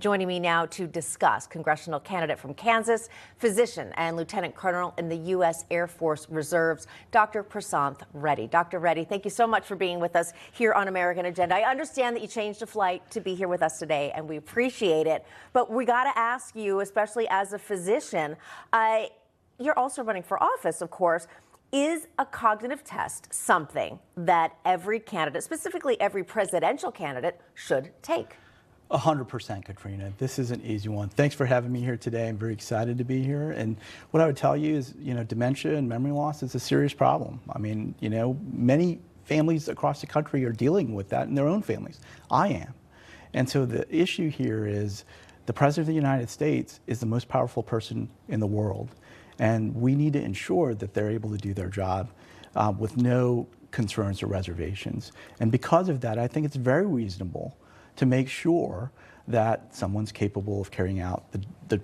joining me now to discuss, congressional candidate from Kansas, physician and lieutenant colonel in the U.S. Air Force Reserves, Dr. Prasanth Reddy. Dr. Reddy, thank you so much for being with us here on American Agenda. I understand that you changed a flight to be here with us today, and we appreciate it. But we got to ask you, especially as a physician, you're also running for office, of course. Is a cognitive test something that every candidate, specifically every presidential candidate, should take? 100%, Katrina. This is an easy one. Thanks for having me here today. I'm very excited to be here. And what I would tell you is, dementia and memory loss is a serious problem. I mean, many families across the country are dealing with that in their own families. I am. And so the issue here is the President of the United States is the most powerful person in the world. And we need to ensure that they're able to do their job with no concerns or reservations. And because of that, I think it's very reasonable to make sure that someone's capable of carrying out the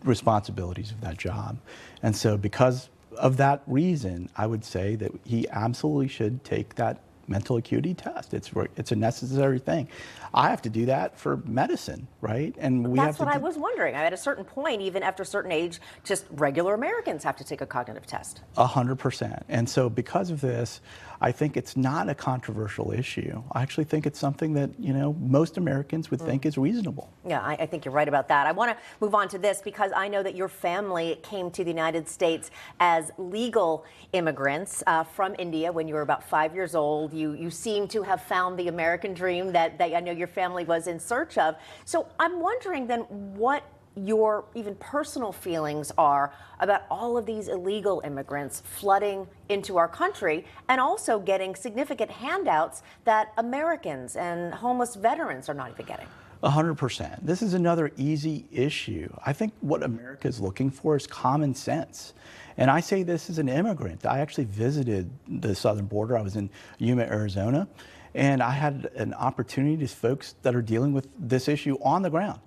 responsibilities of that job. And so because of that reason, I would say that he absolutely should take that mental acuity test. It's a necessary thing. I have to do that for medicine, right? And that's what I was wondering. At a certain point, even after a certain age, just regular Americans have to take a cognitive test. 100%. And so because of this, I think it's not a controversial issue. I actually think it's something that, most Americans would think is reasonable. Yeah, I think you're right about that. I want to move on to this because I know that your family came to the United States as legal immigrants from India when you were about 5 years old. You seem to have found the American dream that I know your family was in search of. So I'm wondering then what your even personal feelings are about all of these illegal immigrants flooding into our country and also getting significant handouts that Americans and homeless veterans are not even getting. 100%. This is another easy issue. I think what America is looking for is common sense. And I say this as an immigrant. I actually visited the southern border. I was in Yuma, Arizona, and I had an opportunity to folks that are dealing with this issue on the ground.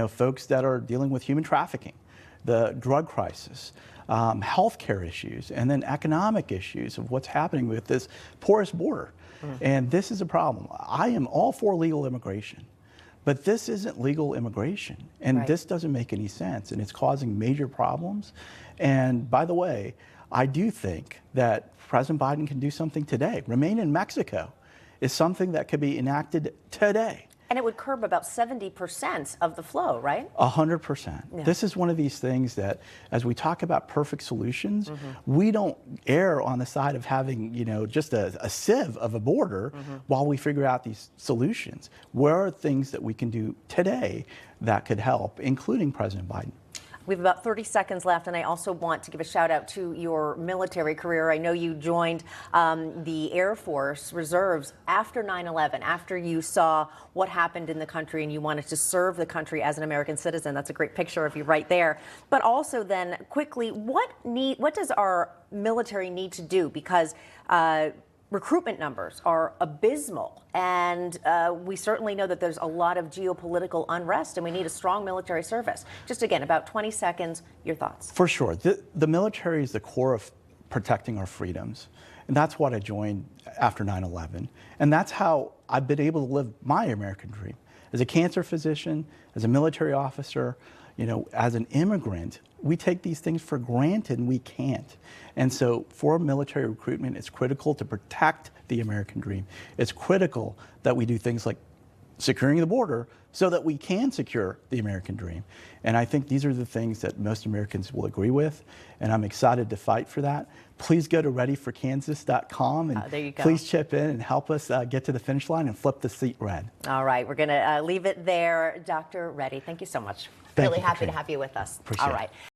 Folks that are dealing with human trafficking, the drug crisis, healthcare issues, and then economic issues of what's happening with this porous border. And this is a problem. I am all for legal immigration. But this isn't legal immigration, and this doesn't make any sense, and it's causing major problems. And by the way, I do think that President Biden can do something today. Remain in Mexico is something that could be enacted today. And it would curb about 70% of the flow, right? 100%. Yeah. This is one of these things that, as we talk about perfect solutions, we don't err on the side of having, just a sieve of a border while we figure out these solutions. Where are things that we can do today that could help, including President Biden? We have about 30 seconds left, and I also want to give a shout out to your military career. I know you joined the Air Force Reserves after 9/11, after you saw what happened in the country and you wanted to serve the country as an American citizen. That's a great picture of you right there. But also then, quickly, what does our military need to do? Because recruitment numbers are abysmal, and we certainly know that there's a lot of geopolitical unrest, and we need a strong military service. Just again, about 20 seconds, your thoughts. For sure. The military is the core of protecting our freedoms, and that's what I joined after 9/11, and that's how I've been able to live my American dream. As a cancer physician, as a military officer, as an immigrant, we take these things for granted and we can't. And so for military recruitment, it's critical to protect the American dream. It's critical that we do things like securing the border so that we can secure the American dream. And I think these are the things that most Americans will agree with, and I'm excited to fight for that. Please go to readyforkansas.com and there you go. Please chip in and help us get to the finish line and flip the seat red. All right, we're going to leave it there. Dr. Reddy, thank you so much. Thank really you, happy Katrina. to have you with us. Appreciate All right. it.